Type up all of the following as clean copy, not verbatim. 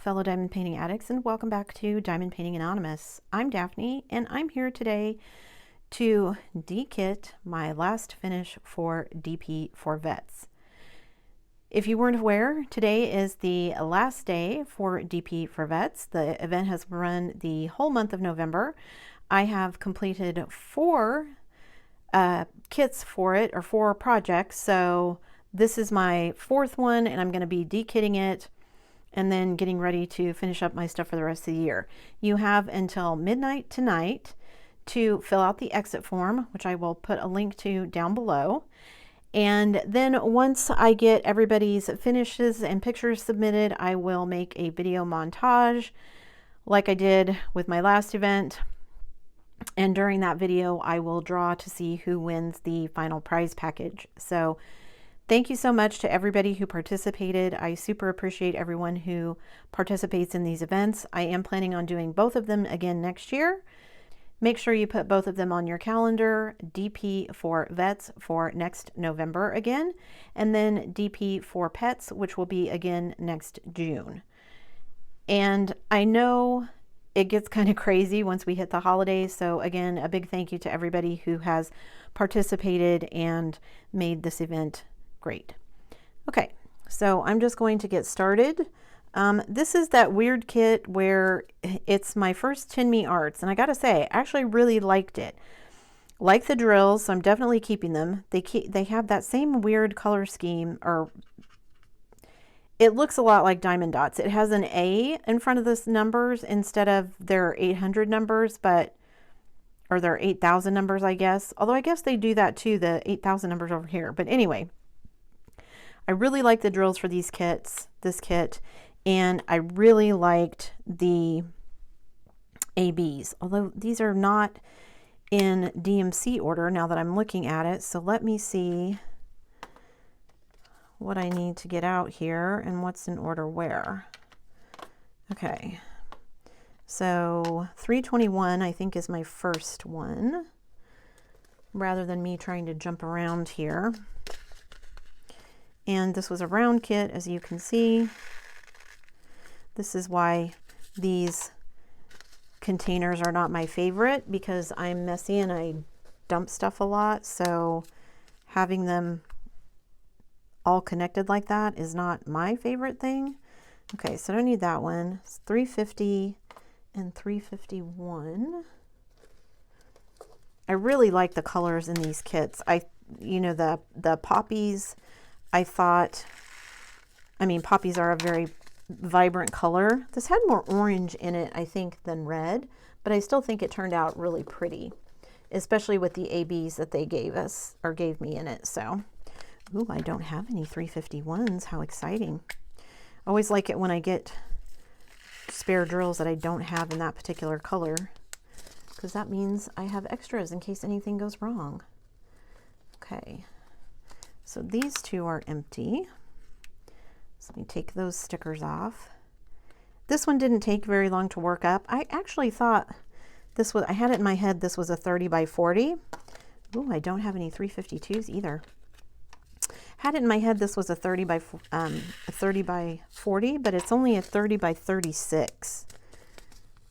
fellow diamond painting addicts, and welcome back to Diamond Painting Anonymous. I'm Daphne, and I'm here today to dekit my last finish for DP for Vets. If you weren't aware, today is the last day for DP for Vets. The event has run the whole month of November. I have completed 4 kits for it, or 4 projects, so this is my 4th one, and I'm going to be dekitting it and then getting ready to finish up my stuff for the rest of the year. You have until midnight tonight to fill out the exit form, which I will put a link to down below. And then once I get everybody's finishes and pictures submitted, I will make a video montage like I did with my last event. And during that video, I will draw to see who wins the final prize package. So thank you so much to everybody who participated. I super appreciate everyone who participates in these events. I am planning on doing both of them again next year. Make sure you put both of them on your calendar. DP for Vets for next November again, and then DP for Pets, which will be again next June. And I know it gets kind of crazy once we hit the holidays. So again, a big thank you to everybody who has participated and made this event great. Okay, so I'm just going to get started. This is that weird kit where it's my first Tinmi Arts, and I gotta say, I actually really liked it. Like the drills, so I'm definitely keeping them. They have that same weird color scheme, or it looks a lot like diamond dots. It has an A in front of the numbers instead of their 800 numbers, or their 8,000 numbers, I guess. Although I guess they do that too, the 8,000 numbers over here. But anyway, I really like the drills for this kit, and I really liked the ABs, although these are not in DMC order now that I'm looking at it. So let me see what I need to get out here and what's in order where. Okay, so 321 I think is my first one, rather than me trying to jump around here. And this was a round kit, as you can see. This is why these containers are not my favorite, because I'm messy and I dump stuff a lot. So having them all connected like that is not my favorite thing. Okay, so I don't need that one. It's 350 and 351. I really like the colors in these kits. You know, the poppies, Poppies are a very vibrant color. This had more orange in it, I think, than red, but I still think it turned out really pretty, especially with the ABs that they gave us, or gave me in it. So, ooh, I don't have any 351s. How exciting. Always like it when I get spare drills that I don't have in that particular color, because that means I have extras in case anything goes wrong. Okay. So these 2 are empty. So let me take those stickers off. This one didn't take very long to work up. I actually thought I had it in my head this was a 30 by 40. Ooh, I don't have any 352s either. Had it in my head this was a 30 by 40, but it's only a 30 by 36.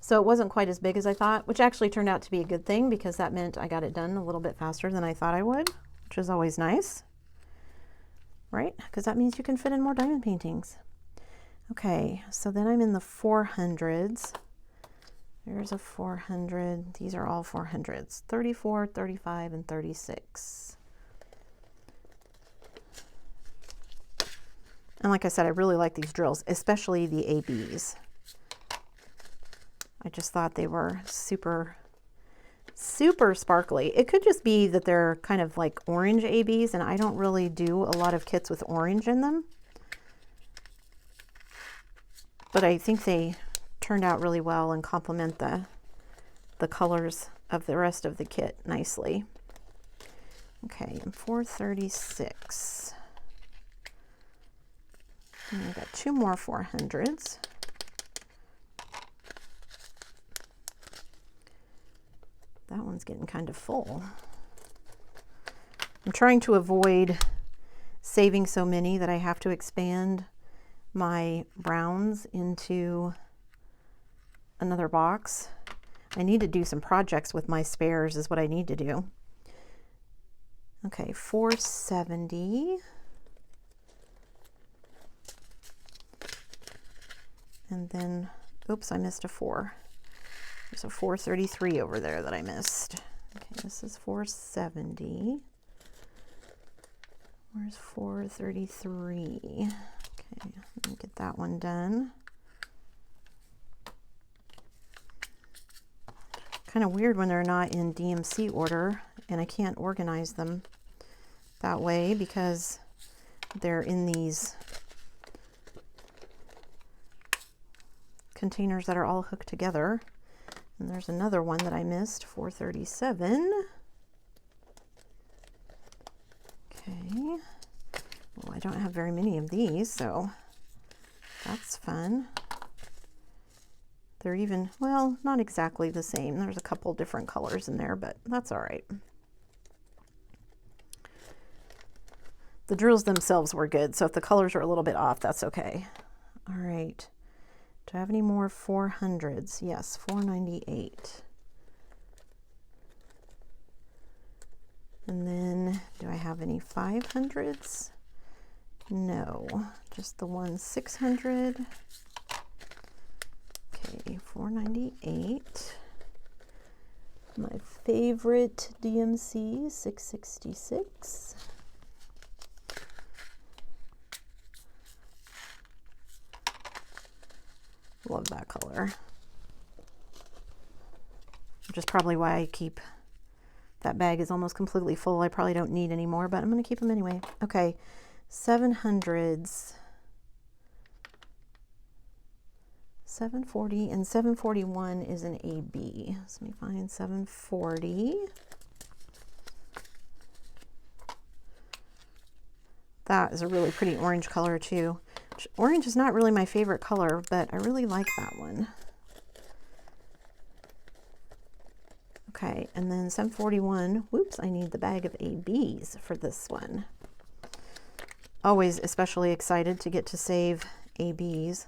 So it wasn't quite as big as I thought, which actually turned out to be a good thing, because that meant I got it done a little bit faster than I thought I would, which is always nice. Right? Because that means you can fit in more diamond paintings. Okay, so then I'm in the 400s. There's a 400. These are all 400s. 34, 35, and 36. And like I said, I really like these drills, especially the ABs. I just thought they were super sparkly. It could just be that they're kind of like orange ABs, and I don't really do a lot of kits with orange in them, but I think they turned out really well and complement the colors of the rest of the kit nicely. Okay, and 436. And I got 2 more 400s. That one's getting kind of full. I'm trying to avoid saving so many that I have to expand my browns into another box. I need to do some projects with my spares is what I need to do. Okay, 470. And then, oops, I missed a 4. There's a 433 over there that I missed. Okay, this is 470. Where's 433? Okay, let me get that one done. Kind of weird when they're not in DMC order and I can't organize them that way because they're in these containers that are all hooked together. And there's another one that I missed, 437. Okay. Well, I don't have very many of these, so that's fun. They're even, well, not exactly the same. There's a couple different colors in there, but that's all right. The drills themselves were good, so if the colors are a little bit off, that's okay. All right. Do I have any more 400s? Yes, 498. And then, do I have any 500s? No, just the one 600. Okay, 498. My favorite DMC, 666. Love that color. Which is probably why I keep, that bag is almost completely full. I probably don't need any more, but I'm going to keep them anyway. Okay, 700s. 740 and 741 is an AB. So let me find 740. That is a really pretty orange color too. Orange is not really my favorite color, but I really like that one. Okay, and then 741, whoops, I need the bag of ABs for this one. Always especially excited to get to save ABs.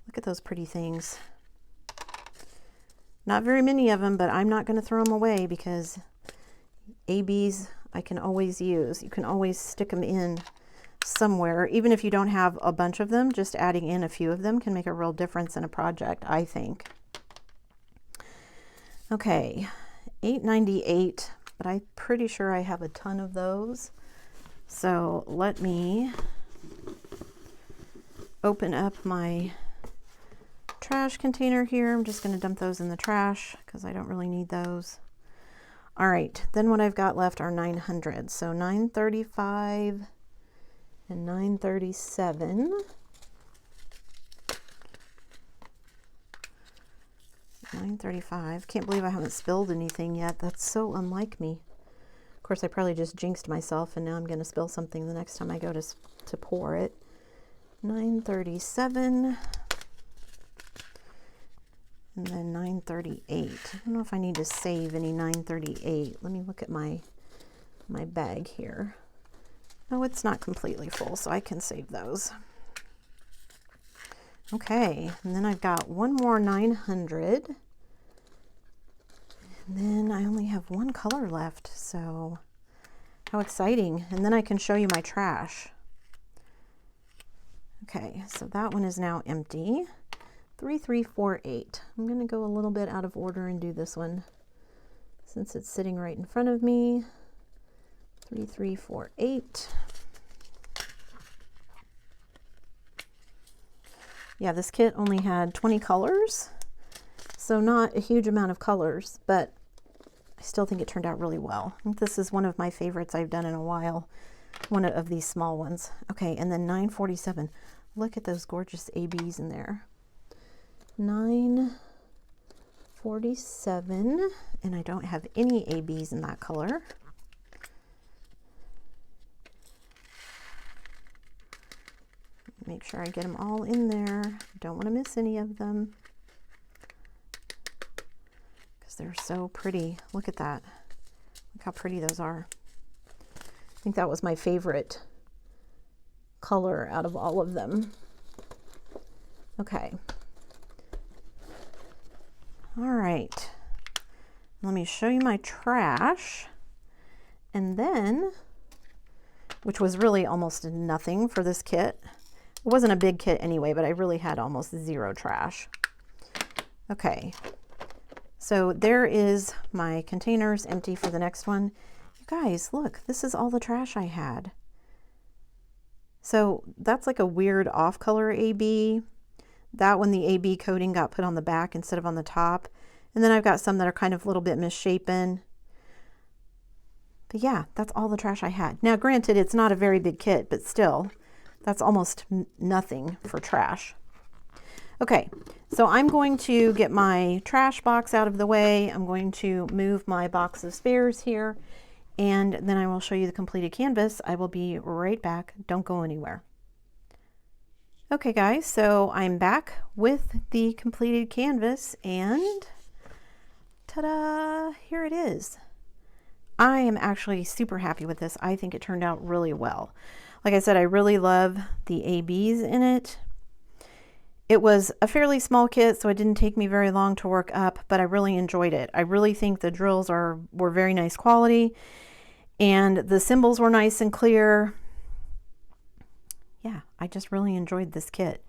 Look at those pretty things. Not very many of them, but I'm not going to throw them away because ABs I can always use. You can always stick them in somewhere, even if you don't have a bunch of them. Just adding in a few of them can make a real difference in a project, I think. Okay, 898, but I'm pretty sure I have a ton of those. So let me open up my trash container here. I'm just going to dump those in the trash because I don't really need those. All right, then what I've got left are 900. So 935 and 937. 935. Can't believe I haven't spilled anything yet. That's so unlike me. Of course, I probably just jinxed myself, and now I'm going to spill something the next time I go to pour it. 937. And then 938. I don't know if I need to save any 938. Let me look at my bag here. No, it's not completely full, so I can save those. Okay, and then I've got one more 900. And then I only have one color left, so how exciting. And then I can show you my trash. Okay, so that one is now empty. 3348. I'm going to go a little bit out of order and do this one since it's sitting right in front of me. 3348. Yeah, this kit only had 20 colors, so not a huge amount of colors, but I still think it turned out really well. I think this is one of my favorites I've done in a while, one of these small ones. Okay, and then 947. Look at those gorgeous ABs in there. 947, and I don't have any ABs in that color. Make sure I get them all in there. Don't want to miss any of them because they're so pretty. Look at that. Look how pretty those are. I think that was my favorite color out of all of them. Okay. All right. Let me show you my trash. And then, which was really almost nothing for this kit. It wasn't a big kit anyway, but I really had almost zero trash. Okay. So there is my containers empty for the next one. You guys, look, this is all the trash I had. So that's like a weird off color AB. That one, the AB coating got put on the back instead of on the top. And then I've got some that are kind of a little bit misshapen. But yeah, that's all the trash I had. Now granted, it's not a very big kit, but still, that's almost nothing for trash. Okay, so I'm going to get my trash box out of the way. I'm going to move my box of spares here, and then I will show you the completed canvas. I will be right back. Don't go anywhere. Okay guys, so I'm back with the completed canvas, and ta-da, here it is. I am actually super happy with this. I think it turned out really well. Like I said, I really love the ABs in it. It was a fairly small kit, so it didn't take me very long to work up, but I really enjoyed it. I really think the drills were very nice quality, and the symbols were nice and clear. Yeah, I just really enjoyed this kit.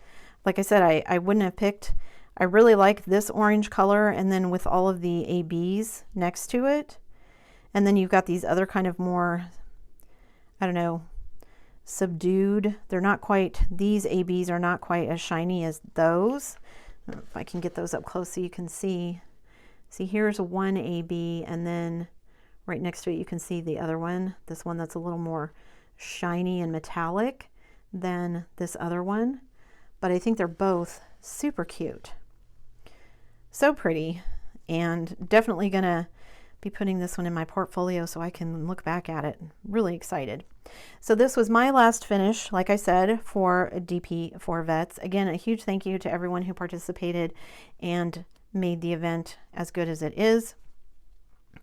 Like I said, I wouldn't have picked, I really like this orange color, and then with all of the ABs next to it. And then you've got these other kind of more, I don't know, subdued. They're not quite, these ABs are not quite as shiny as those. I don't know if I can get those up close so you can see. See, here's one AB, and then right next to it you can see the other one, this one that's a little more shiny and metallic than this other one. But I think they're both super cute. So pretty, and definitely gonna be putting this one in my portfolio so I can look back at it. Really excited. So this was my last finish, like I said, for DP for Vets. Again, a huge thank you to everyone who participated and made the event as good as it is.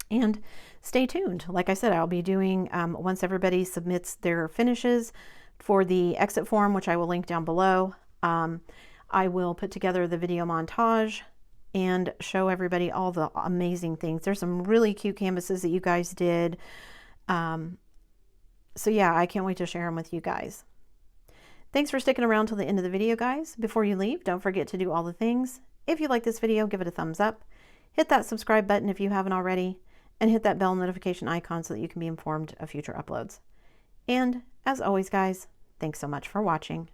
And stay tuned. Like I said, I'll be doing, once everybody submits their finishes for the exit form, which I will link down below, I will put together the video montage and show everybody all the amazing things. There's some really cute canvases that you guys did. So yeah, I can't wait to share them with you guys. Thanks for sticking around till the end of the video, guys. Before you leave, don't forget to do all the things. If you like this video, give it a thumbs up. Hit that subscribe button if you haven't already, and hit that bell notification icon so that you can be informed of future uploads. And as always, guys, thanks so much for watching.